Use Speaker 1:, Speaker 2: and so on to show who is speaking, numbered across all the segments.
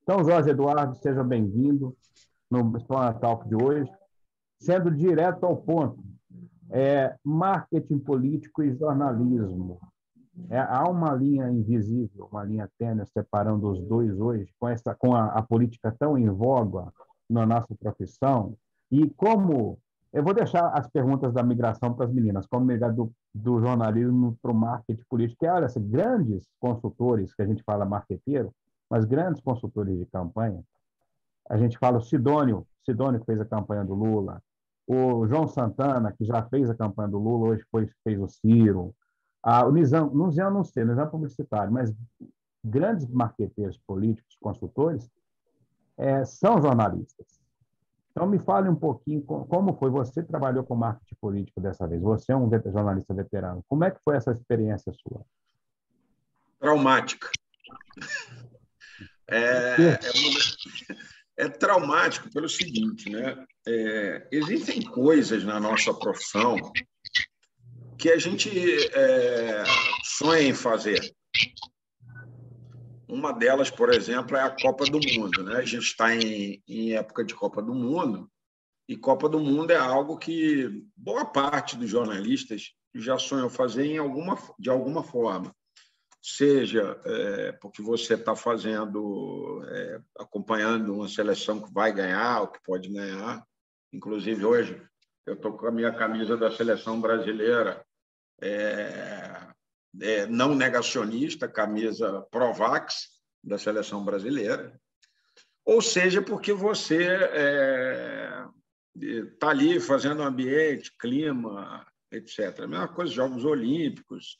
Speaker 1: Então, Jorge Eduardo, seja bem-vindo no Splana Talk de hoje. Sendo direto ao ponto, marketing político e jornalismo. Há uma linha invisível, uma linha tênue separando os dois hoje, com a política tão em voga na nossa profissão. E como. Eu vou deixar as perguntas da migração para as meninas, como migrar do jornalismo para o marketing político, que olha, grandes consultores, que a gente fala marqueteiro, mas grandes consultores de campanha. A gente fala o Sidônio que fez a campanha do Lula, o João Santana, que já fez a campanha do Lula, hoje fez o Ciro, o Nizam não sei, Nizam publicitário, mas grandes marqueteiros políticos, consultores, são jornalistas. Então, me fale um pouquinho como foi. Você trabalhou com marketing político dessa vez. Você é um jornalista veterano. Como é que foi essa experiência sua?
Speaker 2: Traumática. É traumático pelo seguinte, né? Existem coisas na nossa profissão que a gente sonha em fazer. Uma delas, por exemplo, é a Copa do Mundo, né? A gente está em época de Copa do Mundo, e Copa do Mundo é algo que boa parte dos jornalistas já sonham fazer de alguma forma. Seja porque você está acompanhando uma seleção que vai ganhar ou que pode ganhar. Inclusive, hoje, eu estou com a minha camisa da seleção brasileira, não negacionista, camisa Provax da seleção brasileira. Ou seja, porque você está ali fazendo ambiente, clima, etc. A mesma coisa, Jogos Olímpicos,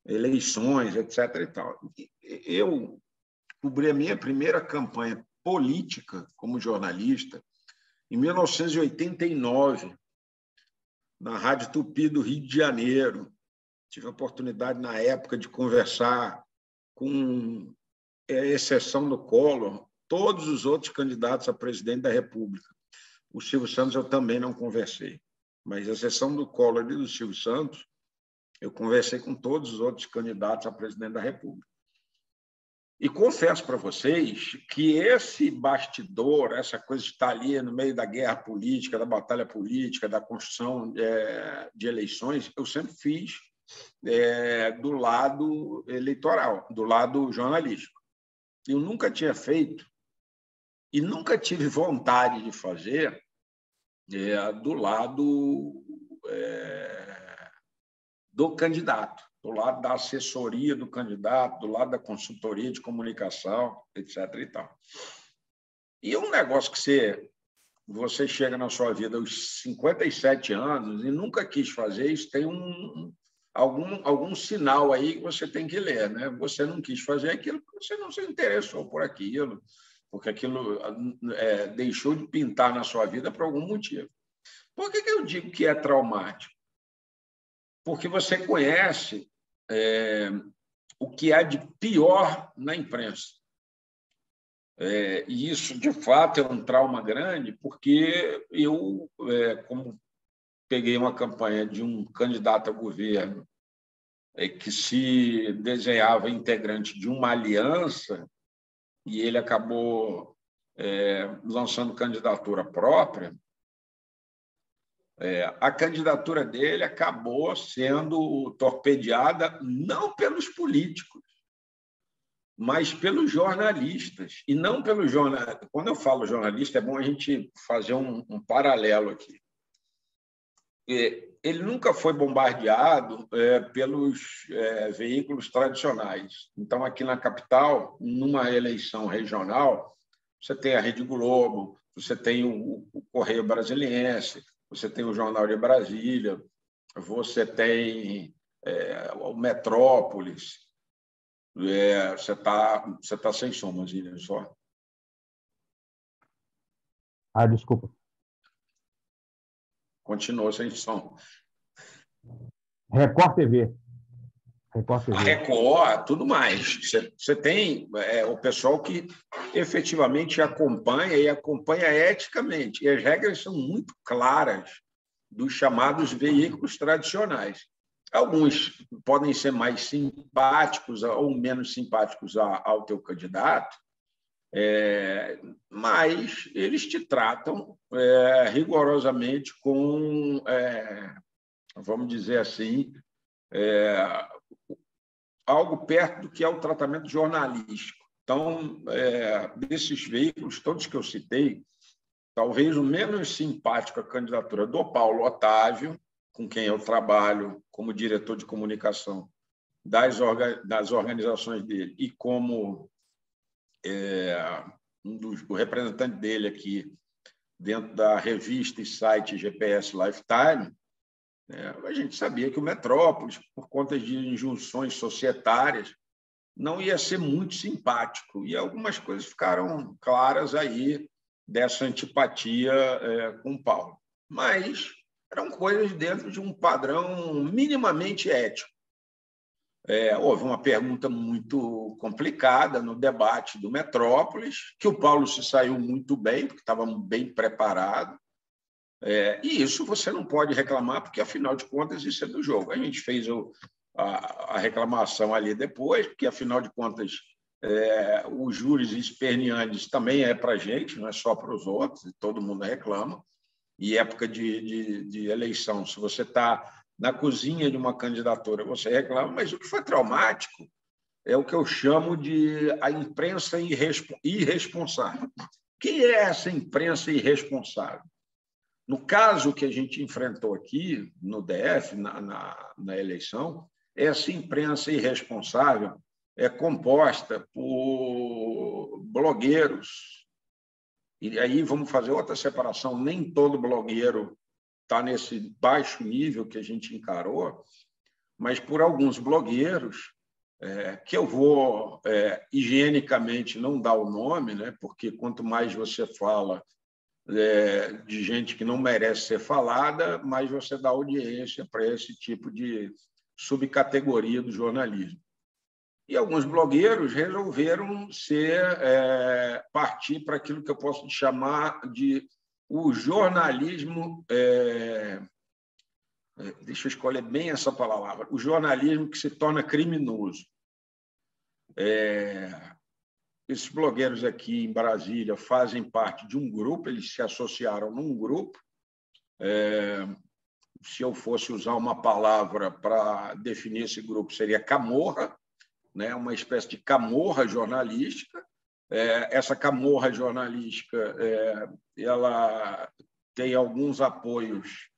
Speaker 2: eleições, etc. e tal. Eu cobri a minha primeira campanha política como jornalista em 1989, na Rádio Tupi do Rio de Janeiro. Tive a oportunidade, na época, de conversar com, exceção do Collor, todos os outros candidatos a presidente da República. O Silvio Santos eu também não conversei, mas, à exceção do Collor e do Silvio Santos, eu conversei com todos os outros candidatos a presidente da República. E confesso para vocês que esse bastidor, essa coisa de estar ali no meio da guerra política, da batalha política, da construção de eleições, eu sempre fiz do lado eleitoral, do lado jornalístico. Eu nunca tinha feito e nunca tive vontade de fazer do lado do candidato, do lado da assessoria do candidato, do lado da consultoria de comunicação, etc. E tal. E um negócio que você chega na sua vida aos 57 anos e nunca quis fazer, isso tem algum sinal aí que você tem que ler, né? Você não quis fazer aquilo porque você não se interessou por aquilo, porque aquilo deixou de pintar na sua vida por algum motivo. Por que eu digo que é traumático? Porque você conhece o que há de pior na imprensa. E isso, de fato, é um trauma grande, porque eu, como peguei uma campanha de um candidato a governo que se desenhava integrante de uma aliança, e ele acabou lançando candidatura própria, a candidatura dele acabou sendo torpedeada não pelos políticos, mas pelos jornalistas. E não pelos jornalistas. Quando eu falo jornalista, é bom a gente fazer um paralelo aqui. Ele nunca foi bombardeado pelos veículos tradicionais. Então, aqui na capital, numa eleição regional, você tem a Rede Globo, você tem o Correio Brasiliense, você tem o Jornal de Brasília, você tem o Metrópolis. Você tá sem som, Manzini, só.
Speaker 1: Desculpa.
Speaker 2: Continua sem som.
Speaker 1: Record TV. Record TV.
Speaker 2: A Record, tudo mais. Você tem o pessoal que efetivamente acompanha e acompanha eticamente. E as regras são muito claras dos chamados veículos tradicionais. Alguns podem ser mais simpáticos ou menos simpáticos ao teu candidato, Mas eles te tratam rigorosamente com, vamos dizer assim, algo perto do que é o tratamento jornalístico. Então, desses veículos, todos que eu citei, talvez o menos simpático à candidatura do Paulo Otávio, com quem eu trabalho como diretor de comunicação das organizações dele e como o representante dele aqui dentro da revista e site GPS Lifetime, a gente sabia que o Metrópolis, por conta de injunções societárias, não ia ser muito simpático. E algumas coisas ficaram claras aí dessa antipatia com o Paulo. Mas eram coisas dentro de um padrão minimamente ético. Houve uma pergunta muito complicada no debate do Metrópolis, que o Paulo se saiu muito bem, porque estava bem preparado. E isso você não pode reclamar, porque, afinal de contas, isso é do jogo. A gente fez a reclamação ali depois, porque, afinal de contas, os júris esperneantes também é para a gente, não é só para os outros, e todo mundo reclama. E época de eleição, se você está na cozinha de uma candidatura, você reclama, mas o que foi traumático é o que eu chamo de a imprensa irresponsável. Quem é essa imprensa irresponsável? No caso que a gente enfrentou aqui no DF, na eleição, essa imprensa irresponsável é composta por blogueiros. E aí vamos fazer outra separação. Nem todo blogueiro está nesse baixo nível que a gente encarou, mas por alguns blogueiros, que eu vou higienicamente não dar o nome, né? Porque quanto mais você fala de gente que não merece ser falada, mais você dá audiência para esse tipo de subcategoria do jornalismo. E alguns blogueiros resolveram partir para aquilo que eu posso chamar de o jornalismo, deixa eu escolher bem essa palavra, o jornalismo que se torna criminoso. Esses blogueiros aqui em Brasília fazem parte de um grupo, eles se associaram num grupo. Se eu fosse usar uma palavra para definir esse grupo, seria camorra, né? Uma espécie de camorra jornalística. Essa camorra jornalística ela tem alguns apoios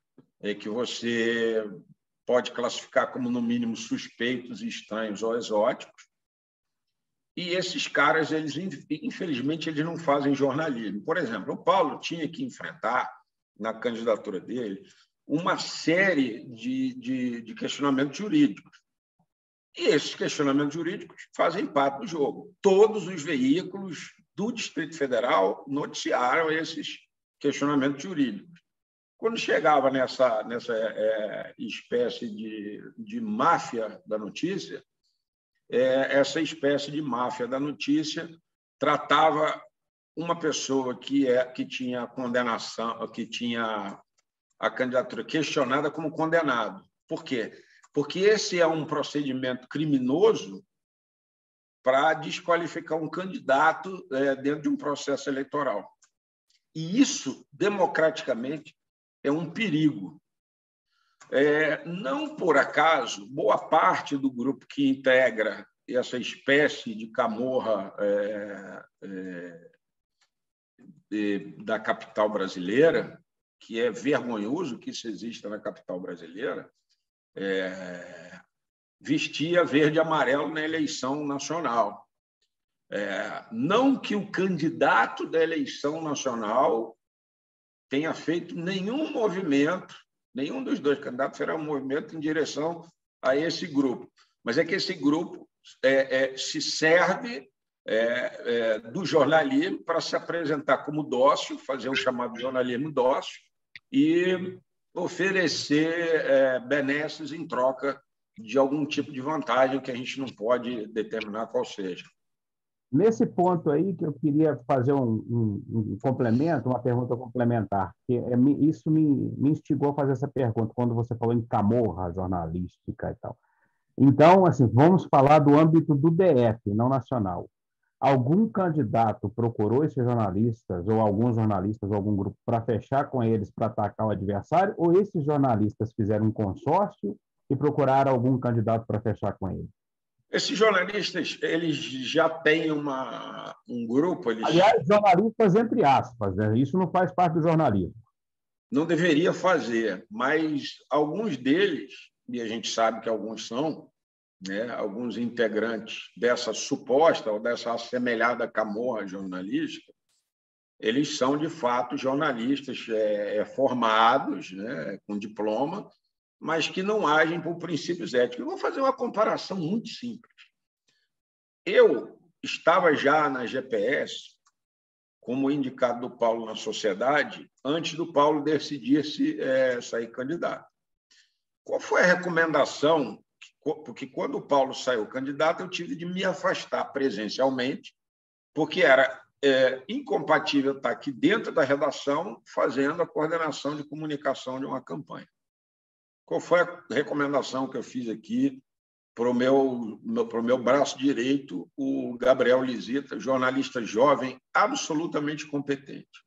Speaker 2: que você pode classificar como, no mínimo, suspeitos, estranhos ou exóticos. E esses caras, infelizmente, eles não fazem jornalismo. Por exemplo, o Paulo tinha que enfrentar, na candidatura dele, uma série de questionamentos jurídicos. E esses questionamentos jurídicos fazem parte do jogo. Todos os veículos do Distrito Federal noticiaram esses questionamentos jurídicos. Quando chegava nessa espécie de máfia da notícia, essa espécie de máfia da notícia tratava uma pessoa que tinha condenação, que tinha a candidatura questionada como condenado. Por quê? Porque esse é um procedimento criminoso para desqualificar um candidato dentro de um processo eleitoral. E isso, democraticamente, é um perigo. Não por acaso, boa parte do grupo que integra essa espécie de camorra da capital brasileira, que é vergonhoso que isso exista na capital brasileira, vestia verde e amarelo na eleição nacional. Não que o candidato da eleição nacional tenha feito nenhum movimento, nenhum dos dois candidatos fará um movimento em direção a esse grupo, mas é que esse grupo se serve do jornalismo para se apresentar como dócil, fazer o chamado jornalismo dócil e oferecer benesses em troca de algum tipo de vantagem que a gente não pode determinar qual seja.
Speaker 1: Nesse ponto aí que eu queria fazer um complemento, uma pergunta complementar, que isso me instigou a fazer essa pergunta quando você falou em camorra jornalística e tal. Então, assim, vamos falar do âmbito do DF, não nacional. Algum candidato procurou esses jornalistas, ou alguns jornalistas, ou algum grupo, para fechar com eles, para atacar o adversário, ou esses jornalistas fizeram um consórcio e procuraram algum candidato para fechar com ele?
Speaker 2: Esses jornalistas, eles já têm um grupo, eles
Speaker 1: Aliás, jornalistas entre aspas, né? Isso não faz parte do jornalismo.
Speaker 2: não deveriam fazer, mas alguns deles, e a gente sabe que alguns são, né, alguns integrantes dessa suposta ou dessa assemelhada camorra jornalística, eles são, de fato, jornalistas formados, né, com diploma, mas que não agem por princípios éticos. Eu vou fazer uma comparação muito simples. Eu estava já na GPS como indicado do Paulo na sociedade antes do Paulo decidir-se sair candidato. Qual foi a recomendação? Porque quando o Paulo saiu candidato, eu tive de me afastar presencialmente, porque era incompatível estar aqui dentro da redação fazendo a coordenação de comunicação de uma campanha. Qual foi a recomendação que eu fiz aqui para o meu braço direito, o Gabriel Lisita, jornalista jovem, absolutamente competente?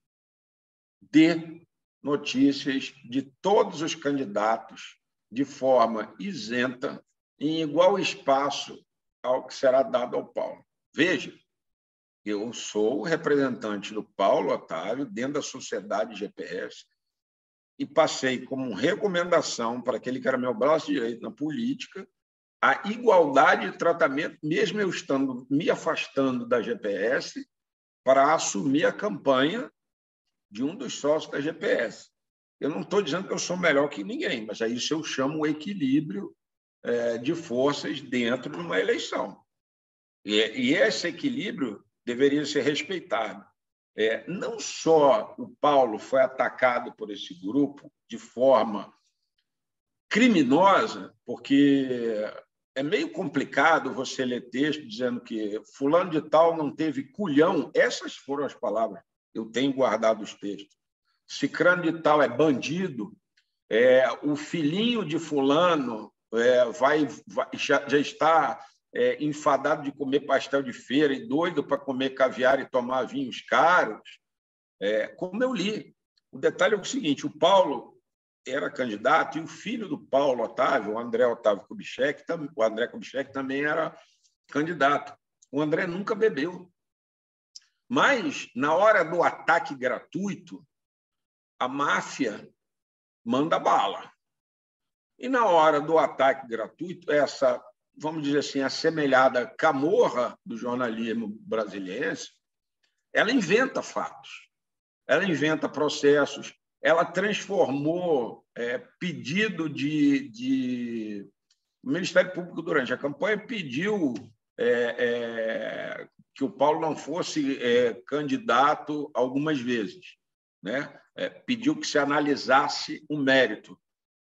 Speaker 2: Dê notícias de todos os candidatos de forma isenta, em igual espaço ao que será dado ao Paulo. Veja, eu sou o representante do Paulo Otávio dentro da sociedade GPS e passei como recomendação para aquele que era meu braço direito na política a igualdade de tratamento, mesmo eu estando me afastando da GPS, para assumir a campanha de um dos sócios da GPS. Eu não estou dizendo que eu sou melhor que ninguém, mas a isso eu chamo o equilíbrio de forças dentro de uma eleição. E esse equilíbrio deveria ser respeitado. Não só o Paulo foi atacado por esse grupo de forma criminosa, porque é meio complicado você ler texto dizendo que fulano de tal não teve culhão. Essas foram as palavras. Eu tenho guardado os textos. Cicrano de tal é bandido. O filhinho de fulano já está enfadado de comer pastel de feira e doido para comer caviar e tomar vinhos caros. Como eu li. O detalhe é o seguinte: o Paulo era candidato e o filho do Paulo Otávio, o André Otávio Kubitschek, o André Kubitschek também era candidato. O André nunca bebeu. Mas, na hora do ataque gratuito, a máfia manda bala. E, na hora do ataque gratuito, essa, vamos dizer assim, assemelhada camorra do jornalismo brasileiro, ela inventa fatos, ela inventa processos, ela transformou pedido de... O Ministério Público, durante a campanha, pediu que o Paulo não fosse candidato algumas vezes, né? Pediu que se analisasse o mérito.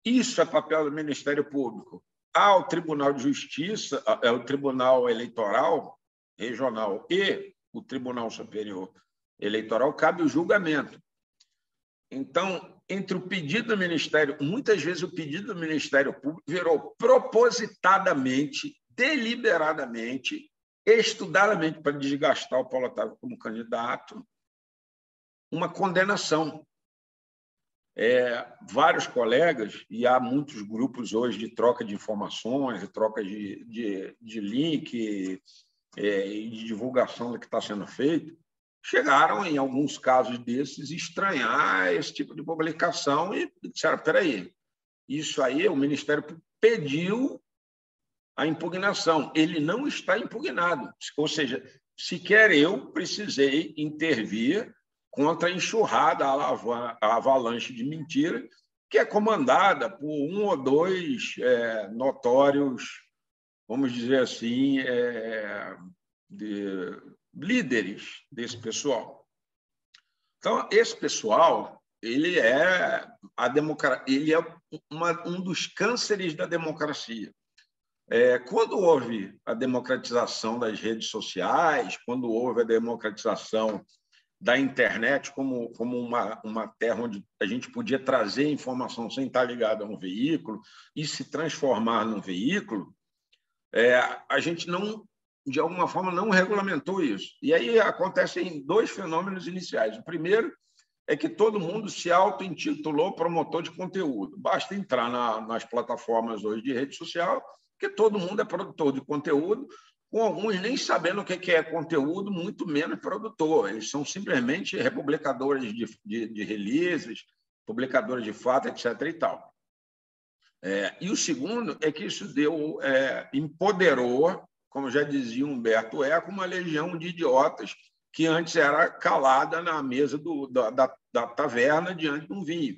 Speaker 2: Isso é papel do Ministério Público. Ao Tribunal de Justiça, o Tribunal Eleitoral Regional e o Tribunal Superior Eleitoral, cabe o julgamento. Então, entre o pedido do Ministério, muitas vezes o pedido do Ministério Público virou propositadamente, deliberadamente, estudadamente para desgastar o Paulo Otávio como candidato, uma condenação. Vários colegas, e há muitos grupos hoje de troca de informações, de troca de link e de divulgação do que está sendo feito, chegaram, em alguns casos desses, estranhar esse tipo de publicação e disseram: espera aí, isso aí o Ministério pediu a impugnação, ele não está impugnado. Ou seja, sequer eu precisei intervir contra a enxurrada, a avalanche de mentira, que é comandada por um ou dois notórios, vamos dizer assim, líderes desse pessoal. Então, esse pessoal, ele é um dos cânceres da democracia. Quando houve a democratização das redes sociais, quando houve a democratização da internet como uma terra onde a gente podia trazer informação sem estar ligado a um veículo e se transformar num veículo, a gente não de alguma forma, não regulamentou isso. E aí acontecem dois fenômenos iniciais. O primeiro é que todo mundo se auto-intitulou promotor de conteúdo. Basta entrar nas plataformas hoje de rede social, que todo mundo é produtor de conteúdo, com alguns nem sabendo o que é conteúdo, muito menos produtor. Eles são simplesmente republicadores de releases, publicadores de fato, etc. e tal. E o segundo é que isso empoderou, como já dizia Humberto Eco, uma legião de idiotas que antes era calada na mesa da taverna diante de um vinho.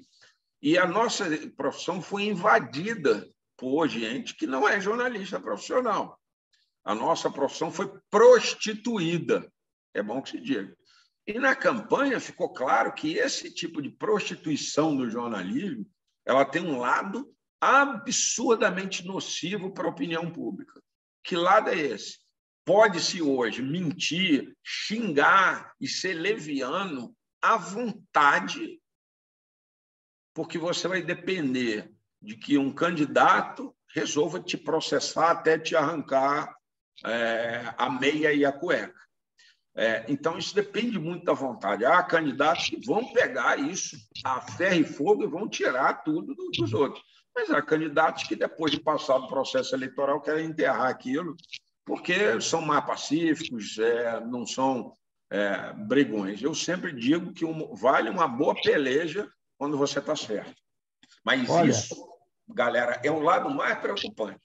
Speaker 2: E a nossa profissão foi invadida por gente que não é jornalista profissional. A nossa profissão foi prostituída, é bom que se diga. E na campanha ficou claro que esse tipo de prostituição do jornalismo ela tem um lado absurdamente nocivo para a opinião pública. Que lado é esse? Pode-se hoje mentir, xingar e ser leviano à vontade, porque você vai depender de que um candidato resolva te processar até te arrancar a meia e a cueca. Então, isso depende muito da vontade. Há candidatos que vão pegar isso a ferro e fogo e vão tirar tudo dos outros. Mas há candidatos que, depois de passar do processo eleitoral, querem enterrar aquilo, porque são mais pacíficos, não são brigões. Eu sempre digo que vale uma boa peleja quando você está certo. Mas isso, galera, é o lado mais preocupante.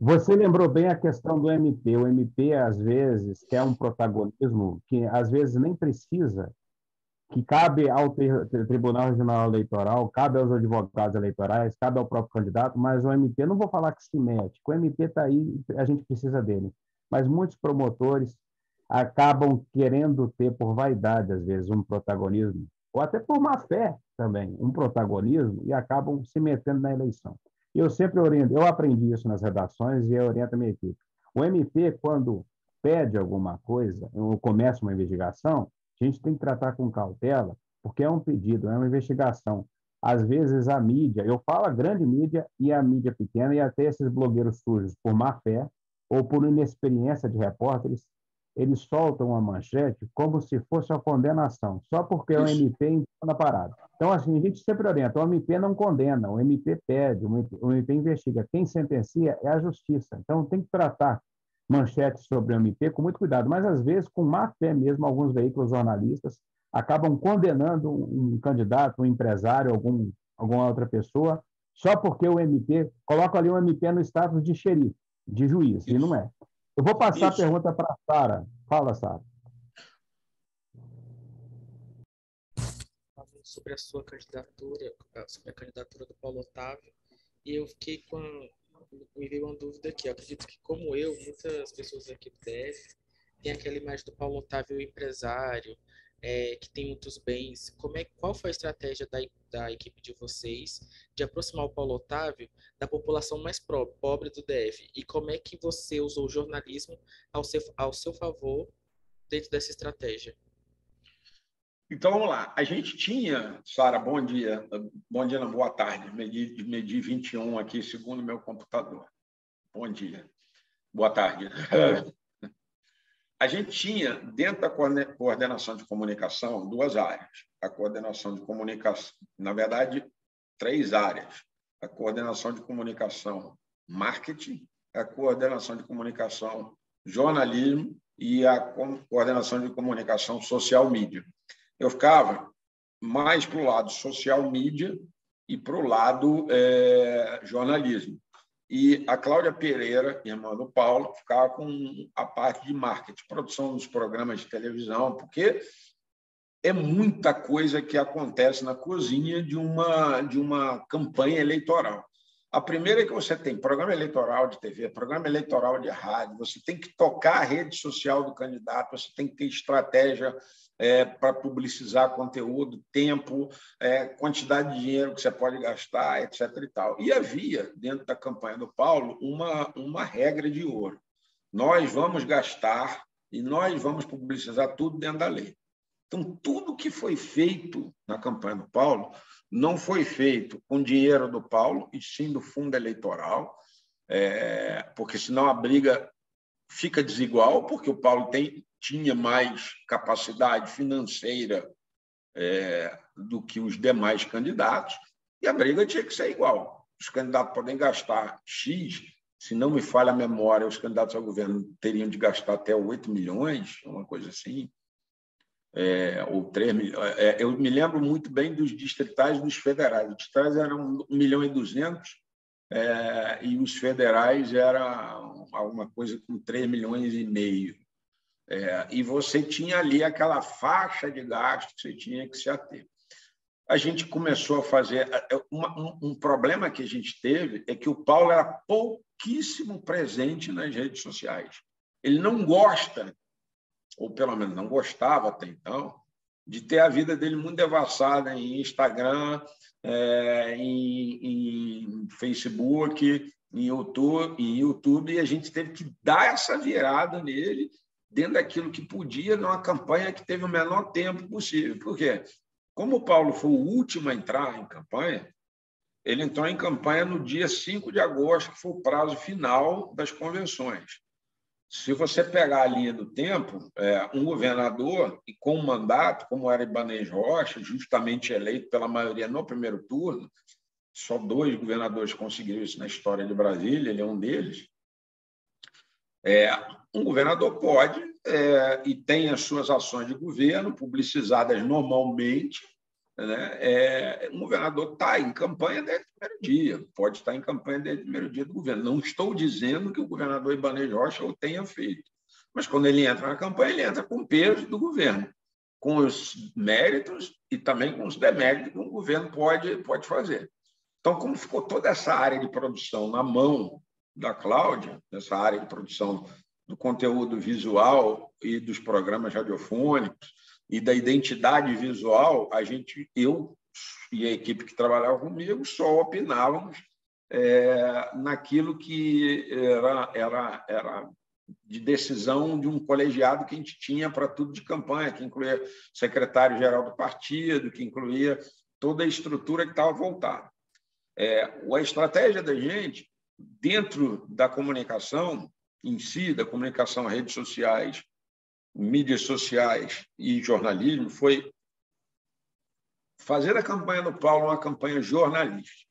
Speaker 1: Você lembrou bem a questão do MP. O MP, às vezes, quer um protagonismo que, às vezes, nem precisa, que cabe ao Tribunal Regional Eleitoral, cabe aos advogados eleitorais, cabe ao próprio candidato, mas o MP, não vou falar que se mete, o MP está aí, a gente precisa dele. Mas muitos promotores acabam querendo ter, por vaidade, às vezes, um protagonismo, ou até por má fé também, um protagonismo, e acabam se metendo na eleição. Eu sempre oriento, eu aprendi isso nas redações e eu oriento a minha equipe. O MP, quando pede alguma coisa, ou começa uma investigação, a gente tem que tratar com cautela, porque é um pedido, é uma investigação. Às vezes a mídia, eu falo a grande mídia e a mídia pequena, e até esses blogueiros sujos, por má fé ou por inexperiência de repórteres, eles soltam uma manchete como se fosse uma condenação, só porque o MP entrou na parada. Então, assim, a gente sempre orienta, o MP não condena, o MP pede, o MP investiga. Quem sentencia é a justiça. Então, tem que tratar manchetes sobre o MP com muito cuidado, mas, às vezes, com má fé mesmo, alguns veículos jornalistas acabam condenando um candidato, um empresário, alguma outra pessoa, só porque o MP, coloca ali o MP no status de xerife, de juiz, e não é. Eu vou passar a pergunta para a Sara. Fala, Sara.
Speaker 3: Sobre a sua candidatura, sobre a candidatura do Paulo Otávio, e eu fiquei me veio uma dúvida aqui. Eu acredito que, como eu, muitas pessoas aqui do DF têm aquela imagem do Paulo Otávio empresário, que tem muitos bens. Qual foi a estratégia da equipe de vocês de aproximar o Paulo Otávio da população mais pobre do DF? E como é que você usou o jornalismo ao seu favor dentro dessa estratégia?
Speaker 2: Então, vamos lá. A gente tinha, Sara, bom dia, não, boa tarde, medi 21 aqui, segundo meu computador. Bom dia, boa tarde. A gente tinha, dentro da coordenação de comunicação, duas áreas. A coordenação de comunicação, na verdade, 3 áreas. A coordenação de comunicação marketing, a coordenação de comunicação jornalismo e a coordenação de comunicação social media. Eu ficava mais para o lado social media e para o lado jornalismo. E a Cláudia Pereira, irmã do Paulo, ficava com a parte de marketing, produção dos programas de televisão, porque é muita coisa que acontece na cozinha de uma campanha eleitoral. A primeira é que você tem programa eleitoral de TV, programa eleitoral de rádio, você tem que tocar a rede social do candidato, você tem que ter estratégia para publicizar conteúdo, tempo, quantidade de dinheiro que você pode gastar, etc. E tal. E havia, dentro da campanha do Paulo, uma regra de ouro. Nós vamos gastar e nós vamos publicizar tudo dentro da lei. Então, tudo que foi feito na campanha do Paulo não foi feito com dinheiro do Paulo, e sim do fundo eleitoral, porque senão a briga fica desigual, porque o Paulo tinha mais capacidade financeira do que os demais candidatos, e a briga tinha que ser igual. Os candidatos podem gastar X, se não me falha a memória, os candidatos ao governo teriam de gastar até 8 milhões, uma coisa assim, ou 3 milhões. Eu me lembro muito bem dos distritais e dos federais. Os distritais eram 1,2 milhão, e os federais eram alguma coisa com 3,5 milhões. E você tinha ali aquela faixa de gasto que você tinha que se ater. A gente começou a fazer... Um problema que a gente teve é que o Paulo era pouquíssimo presente nas redes sociais. Ele não gosta, ou pelo menos não gostava até então, de ter a vida dele muito devassada em Instagram, em Facebook, em YouTube, e a gente teve que dar essa virada nele dentro daquilo que podia, numa campanha que teve o menor tempo possível. Por quê? Como o Paulo foi o último a entrar em campanha, ele entrou em campanha no dia 5 de agosto, que foi o prazo final das convenções. Se você pegar a linha do tempo, um governador e com um mandato, como era Ibanez Rocha, justamente eleito pela maioria no primeiro turno, só 2 governadores conseguiram isso na história de Brasília, ele é um deles. Um governador pode e tem as suas ações de governo publicizadas normalmente, né? Um governador está em campanha desde o primeiro dia, pode estar em campanha desde o primeiro dia do governo. Não estou dizendo que o governador Ibanez Rocha o tenha feito, mas quando ele entra na campanha, ele entra com o peso do governo, com os méritos e também com os deméritos que o governo pode fazer. Então, como ficou toda essa área de produção na mão da Cláudia, essa área de produção do conteúdo visual e dos programas radiofônicos e da identidade visual, eu e a equipe que trabalhava comigo só opinávamos naquilo que era de decisão de um colegiado que a gente tinha para tudo de campanha, que incluía o secretário-geral do partido, que incluía toda a estrutura que estava voltada. A estratégia da gente, dentro da comunicação em si, da comunicação, redes sociais, mídias sociais e jornalismo, foi fazer a campanha do Paulo uma campanha jornalística.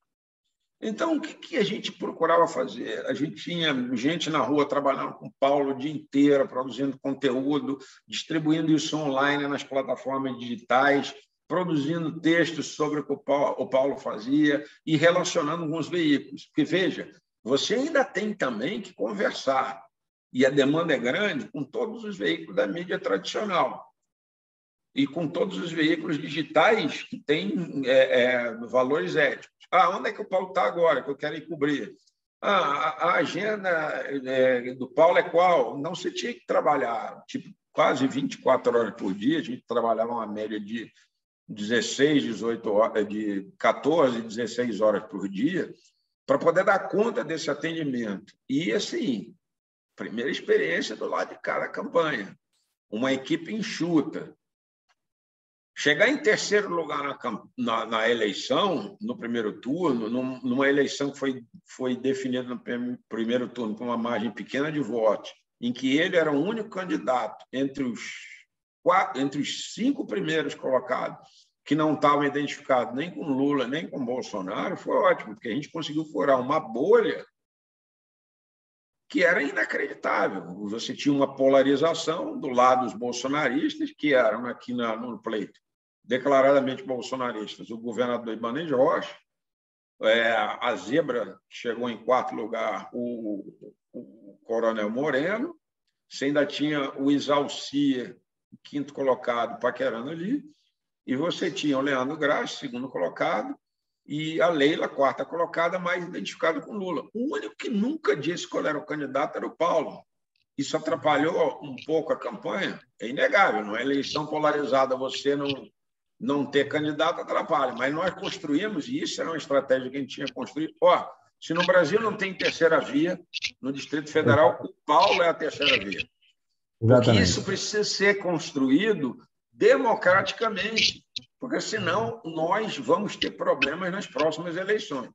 Speaker 2: Então, o que a gente procurava fazer? A gente tinha gente na rua trabalhando com o Paulo o dia inteiro, produzindo conteúdo, distribuindo isso online nas plataformas digitais, produzindo textos sobre o que o Paulo fazia e relacionando com os veículos. Porque, veja, você ainda tem também que conversar, e a demanda é grande, com todos os veículos da mídia tradicional e com todos os veículos digitais que têm valores éticos. Onde é que o Paulo está agora, que eu quero ir cobrir? A agenda do Paulo é qual? Não, você tinha que trabalhar quase 24 horas por dia, a gente trabalhava uma média de 16, 18 horas, de 14, 16 horas por dia, para poder dar conta desse atendimento. E, assim, primeira experiência do lado de cada campanha. Uma equipe enxuta. Chegar em terceiro lugar na eleição, no primeiro turno, numa eleição que foi definida no primeiro turno com uma margem pequena de votos, em que ele era o único candidato entre os 5 primeiros colocados, que não estavam identificados nem com Lula, nem com Bolsonaro, foi ótimo, porque a gente conseguiu furar uma bolha que era inacreditável. Você tinha uma polarização do lado dos bolsonaristas, que eram aqui no pleito declaradamente bolsonaristas, o governador Ibanez Rocha, a zebra chegou em 4º lugar, o Coronel Moreno, você ainda tinha o Isalcia, 5º colocado, paquerando ali, e você tinha o Leandro Graça, 2º colocado, e a Leila, 4ª colocada, mais identificada com Lula. O único que nunca disse qual era o candidato era o Paulo. Isso atrapalhou um pouco a campanha? É inegável. Numa eleição polarizada, você não ter candidato atrapalha. Mas nós construímos, e isso era uma estratégia que a gente tinha construído. Se no Brasil não tem terceira via, no Distrito Federal, o Paulo é a terceira via. Porque isso precisa ser construído democraticamente, porque senão nós vamos ter problemas nas próximas eleições.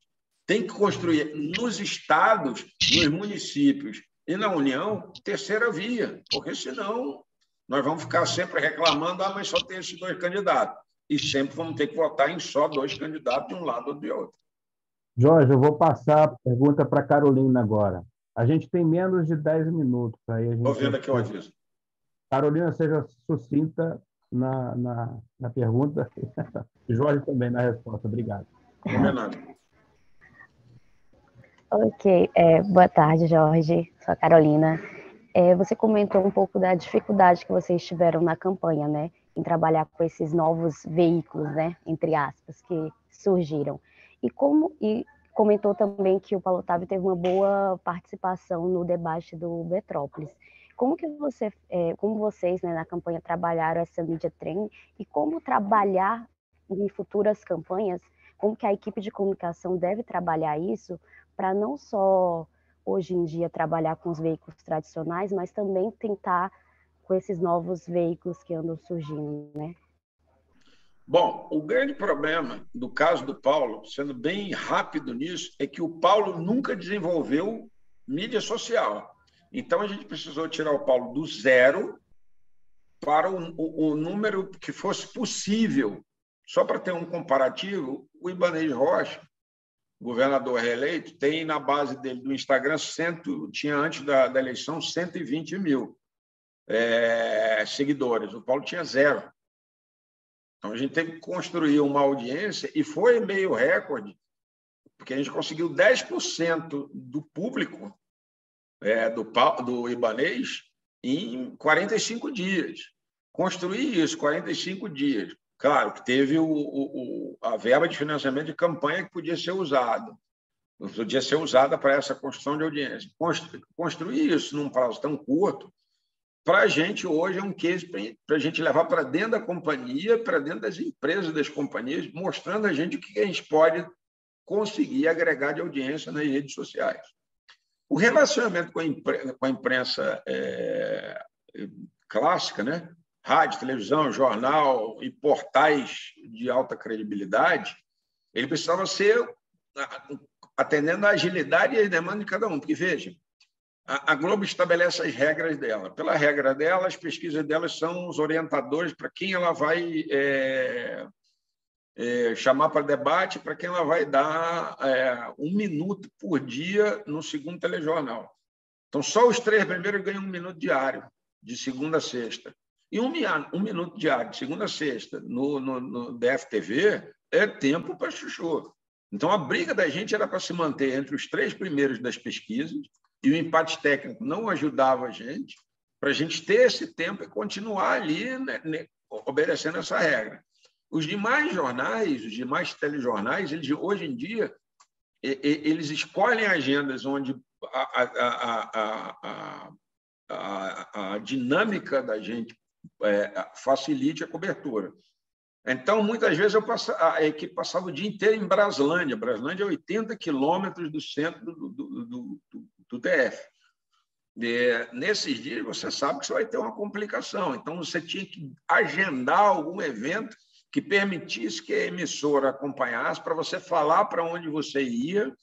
Speaker 2: Tem que construir nos estados, nos municípios e na União, terceira via, porque senão nós vamos ficar sempre reclamando, mas só tem esses 2 candidatos. E sempre vamos ter que votar em só 2 candidatos de um lado ou de outro.
Speaker 1: Jorge, eu vou passar a pergunta para a Carolina agora. A gente tem menos de 10 minutos.
Speaker 2: Estou vendo aqui o aviso.
Speaker 1: Carolina, seja sucinta na pergunta. Jorge também na resposta. Obrigado.
Speaker 2: Combinado.
Speaker 4: Ok. Boa tarde, Jorge. Sou a Carolina. Você comentou um pouco da dificuldade que vocês tiveram na campanha, né? Em trabalhar com esses novos veículos, né? Entre aspas, que surgiram. E comentou também que o Paulo Otávio teve uma boa participação no debate do Betrópolis. Como vocês, né, na campanha, trabalharam essa media training e como trabalhar em futuras campanhas, como que a equipe de comunicação deve trabalhar isso para não só, hoje em dia, trabalhar com os veículos tradicionais, mas também tentar com esses novos veículos que andam surgindo, né?
Speaker 2: Bom, o grande problema do caso do Paulo, sendo bem rápido nisso, é que o Paulo nunca desenvolveu mídia social. Então, a gente precisou tirar o Paulo do 0 para o número que fosse possível. Só para ter um comparativo, o Ibanez Rocha, governador reeleito, tem na base dele do Instagram, tinha antes da eleição 120 mil seguidores. O Paulo tinha 0. Então, a gente teve que construir uma audiência e foi meio recorde, porque a gente conseguiu 10% do público do Ibanez em 45 dias. Construir isso, 45 dias. Claro que teve a verba de financiamento de campanha que podia ser usada para essa construção de audiência. Construir isso num prazo tão curto, para a gente, hoje, é um case para a gente levar para dentro da companhia, para dentro das empresas das companhias, mostrando a gente o que a gente pode conseguir agregar de audiência nas redes sociais. O relacionamento com a imprensa clássica, né? Rádio, televisão, jornal e portais de alta credibilidade, ele precisava ser atendendo à agilidade e às demandas de cada um. Porque, veja, a Globo estabelece as regras dela. Pela regra dela, as pesquisas delas são os orientadores para quem ela vai chamar para debate, para quem ela vai dar 1 minuto por dia no segundo telejornal. Então, só os 3 primeiros ganham 1 minuto diário, de segunda a sexta. E 1 minuto diário, de segunda a sexta, no DFTV, é tempo para chuchu. Então, a briga da gente era para se manter entre os 3 primeiros das pesquisas, e o empate técnico não ajudava a gente, para a gente ter esse tempo e continuar ali, né, obedecendo essa regra. Os demais jornais, os demais telejornais, eles, hoje em dia, eles escolhem agendas onde a dinâmica da gente facilite a cobertura. Então, muitas vezes, a equipe passava o dia inteiro em Braslândia. Braslândia é 80 quilômetros do centro do DF. Nesses dias, você sabe que você vai ter uma complicação. Então, você tinha que agendar algum evento que permitisse que a emissora acompanhasse para você falar para onde você ia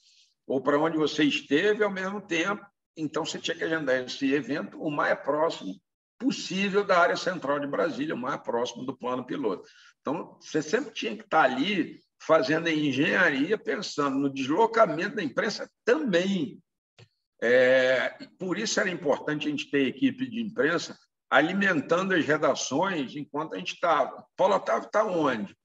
Speaker 2: ou para onde você esteve ao mesmo tempo. Então, você tinha que agendar esse evento o mais próximo possível da área central de Brasília, o mais próximo do plano piloto. Então, você sempre tinha que estar ali fazendo a engenharia, pensando no deslocamento da imprensa também. Por isso era importante a gente ter equipe de imprensa alimentando as redações enquanto a gente estava. Paulo Otávio está onde?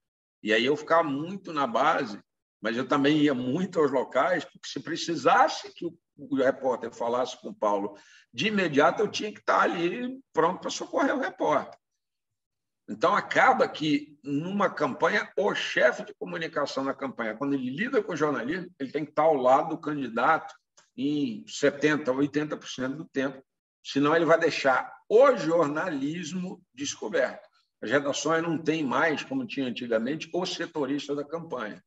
Speaker 2: E aí eu ficava muito na base, mas eu também ia muito aos locais, porque se precisasse que o repórter falasse com o Paulo de imediato, eu tinha que estar ali pronto para socorrer o repórter. Então, acaba que, numa campanha, o chefe de comunicação na campanha, quando ele lida com o jornalismo, ele tem que estar ao lado do candidato em 70%, 80% do tempo, senão ele vai deixar o jornalismo descoberto. As redações não têm mais, como tinha antigamente, o setorista da campanha.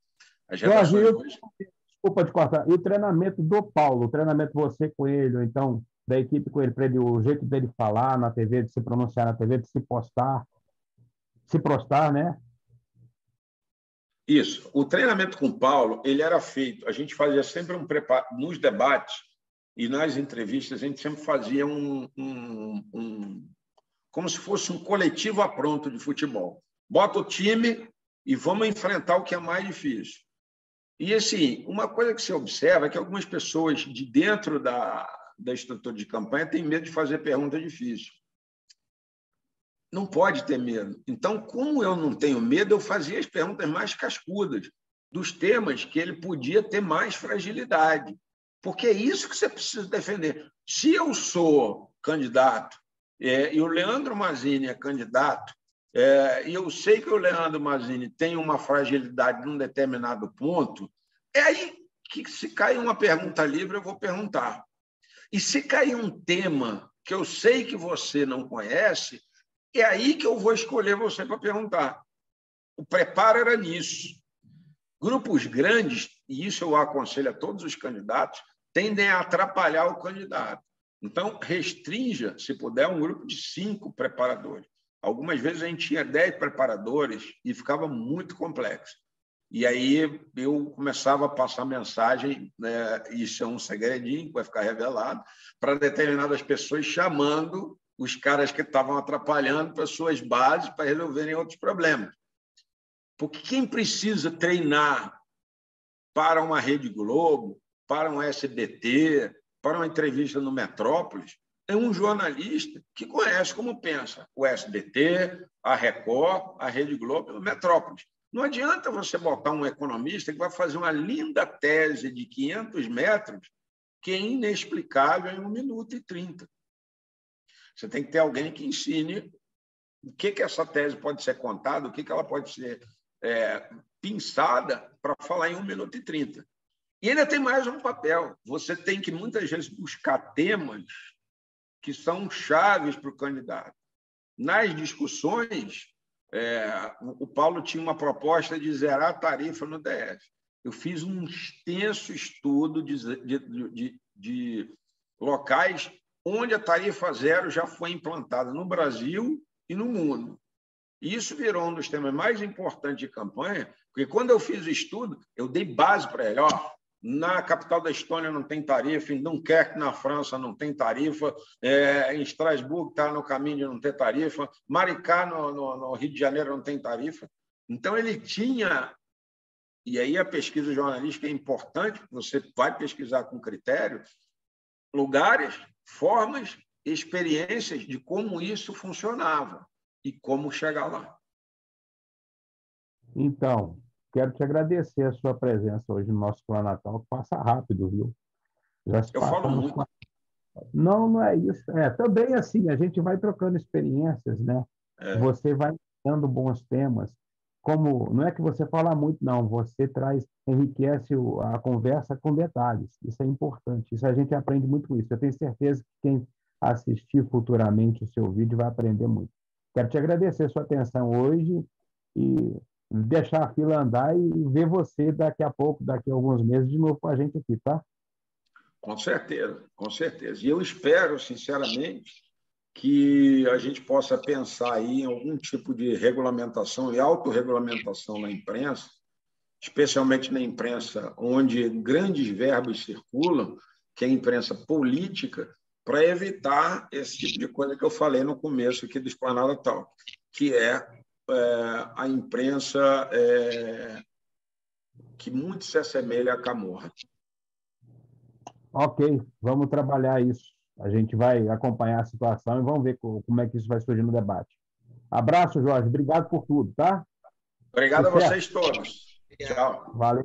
Speaker 2: As redações
Speaker 1: Jorge, desculpa te cortar. E o treinamento do Paulo, o treinamento você com ele, ou então da equipe com ele, para ele, o jeito dele falar na TV, de se pronunciar na TV, de se postar, né?
Speaker 2: Isso. O treinamento com o Paulo, ele era feito, a gente fazia sempre um preparo nos debates, e nas entrevistas a gente sempre fazia como se fosse um coletivo apronto de futebol. Bota o time e vamos enfrentar o que é mais difícil. E, assim, uma coisa que você observa é que algumas pessoas de dentro da estrutura de campanha têm medo de fazer pergunta difícil. Não pode ter medo. Então, como eu não tenho medo, eu fazia as perguntas mais cascudas, dos temas que ele podia ter mais fragilidade. Porque é isso que você precisa defender. Se eu sou candidato e o Leandro Mazzini é candidato, e eu sei que o Leandro Mazzini tem uma fragilidade num determinado ponto, é aí que, se cair uma pergunta livre, eu vou perguntar. E se cair um tema que eu sei que você não conhece, é aí que eu vou escolher você para perguntar. O preparo era nisso. Grupos grandes, e isso eu aconselho a todos os candidatos, tendem a atrapalhar o candidato. Então, restrinja, se puder, um grupo de 5 preparadores. Algumas vezes a gente tinha 10 preparadores e ficava muito complexo. E aí eu começava a passar mensagem, né, isso é um segredinho que vai ficar revelado, para determinadas pessoas, chamando os caras que estavam atrapalhando para suas bases para resolverem outros problemas. Porque quem precisa treinar para uma Rede Globo, para um SBT, para uma entrevista no Metrópolis, é um jornalista que conhece como pensa o SBT, a Record, a Rede Globo e o Metrópolis. Não adianta você botar um economista que vai fazer uma linda tese de 500 metros que é inexplicável em 1 minuto e 30. Você tem que ter alguém que ensine o que essa tese pode ser contada, o que ela pode ser pinçada para falar em 1 minuto e 30. E ainda tem mais um papel. Você tem que, muitas vezes, buscar temas que são chaves para o candidato. Nas discussões, o Paulo tinha uma proposta de zerar a tarifa no DF. Eu fiz um extenso estudo de locais onde a tarifa zero já foi implantada no Brasil e no mundo. E isso virou um dos temas mais importantes de campanha, porque quando eu fiz o estudo, eu dei base para ele. Na capital da Estônia não tem tarifa, em Dunkerque, na França, não tem tarifa, em Estrasburgo está no caminho de não ter tarifa, Maricá, no Rio de Janeiro, não tem tarifa. Então, ele tinha... E aí a pesquisa jornalística é importante, você vai pesquisar com critério, lugares, formas, experiências de como isso funcionava e como chegar lá.
Speaker 1: Então, quero te agradecer a sua presença hoje no nosso Plano Natal, que passa rápido, viu? Já se
Speaker 2: Eu falo muito.
Speaker 1: Não, não é isso. Também assim, a gente vai trocando experiências, né? Você vai dando bons temas. Não é que você fala muito, não. Você enriquece a conversa com detalhes. Isso é importante. Isso a gente aprende muito com isso. Eu tenho certeza que quem assistir futuramente o seu vídeo vai aprender muito. Quero te agradecer a sua atenção hoje e deixar a fila andar e ver você daqui a pouco, daqui a alguns meses, de novo com a gente aqui, tá?
Speaker 2: Com certeza, com certeza. E eu espero, sinceramente, que a gente possa pensar aí em algum tipo de regulamentação e autorregulamentação na imprensa, especialmente na imprensa onde grandes verbos circulam, que é a imprensa política, para evitar esse tipo de coisa que eu falei no começo aqui do Esplanada Talk, que é a imprensa que muito se assemelha à Camorra.
Speaker 1: Ok, vamos trabalhar isso. A gente vai acompanhar a situação e vamos ver como é que isso vai surgir no debate. Abraço, Jorge. Obrigado por tudo, tá?
Speaker 2: Obrigado a vocês todos. Tchau.
Speaker 1: Valeu.